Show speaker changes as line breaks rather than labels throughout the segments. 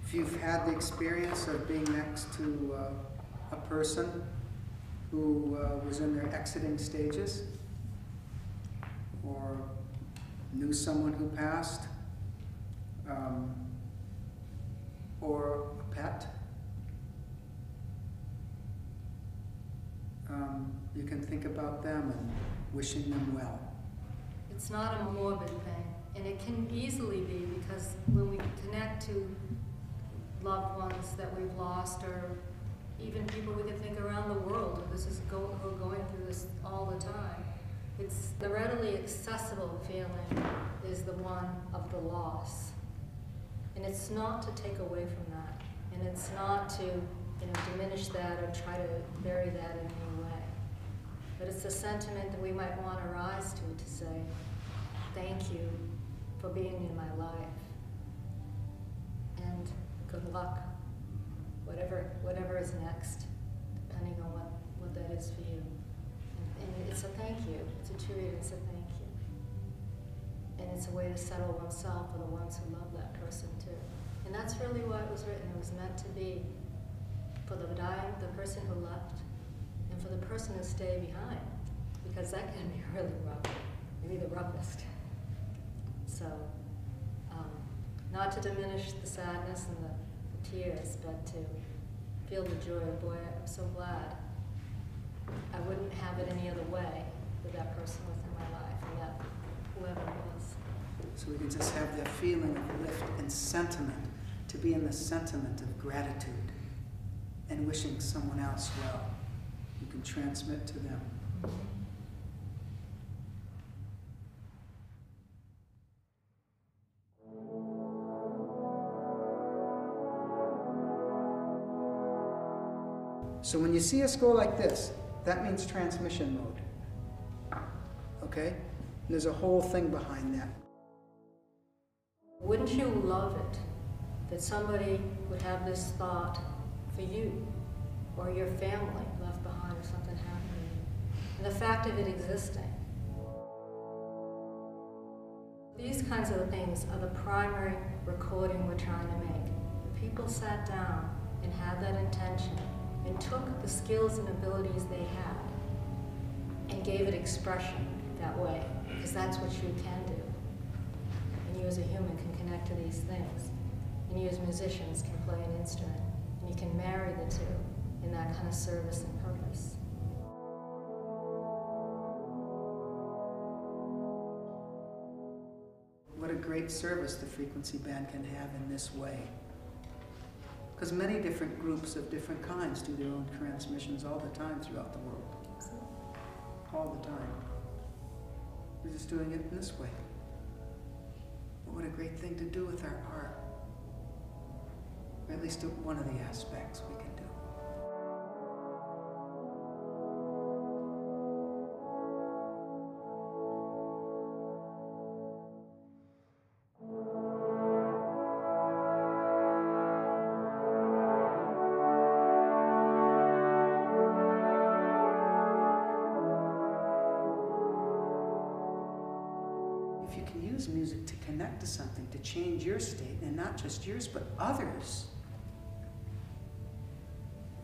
If you've had the experience of being next to a person who was in their exiting stages, or knew someone who passed, or a pet, you can think about them and wishing them well.
It's not a morbid thing, and it can easily be, because when we connect to loved ones that we've lost, or even people we can think around the world who are going through this all the time, it's the readily accessible feeling is the one of the loss. And it's not to take away from that, and it's not to diminish that or try to bury that in any way. But it's a sentiment that we might want to rise to say, thank you for being in my life, and good luck, whatever is next, depending on what that is for you. And it's a thank you. It's a tribute. It's a thank you. And it's a way to settle oneself for the ones who love that person too. And that's really why it was written. It was meant to be for the dying, the person who left, and for the person who stayed behind, because that can be really rough, maybe the roughest. So, not to diminish the sadness and the tears, but to feel the joy. Boy, I'm so glad. I wouldn't have it any other way with that person within my life, and that whoever it was.
So we can just have that feeling of lift and sentiment, to be in the sentiment of gratitude and wishing someone else well. You can transmit to them. So when you see us go like this, that means transmission mode. Okay? And there's a whole thing behind that.
Wouldn't you love it that somebody would have this thought for you or your family left behind if something happened to you? And the fact of it existing. These kinds of things are the primary recording we're trying to make. The people sat down and had that intention and took the skills and abilities they had and gave it expression that way, because that's what you can do. And you as a human can connect to these things. And you as musicians can play an instrument. And you can marry the two in that kind of service and purpose.
What a great service the frequency band can have in this way. Because many different groups of different kinds do their own transmissions all the time throughout the world. All the time. We're just doing it in this way. But what a great thing to do with our art. Or at least one of the aspects we can do. If you can use music to connect to something, to change your state, and not just yours, but others,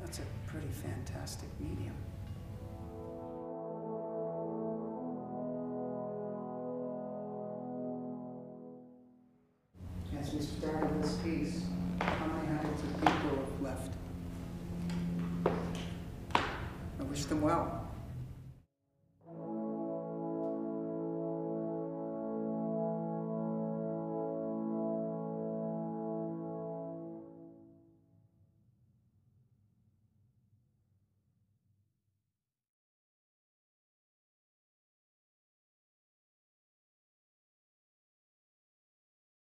that's a pretty fantastic medium. As we started this piece, how many hundreds of people have left? I wish them well.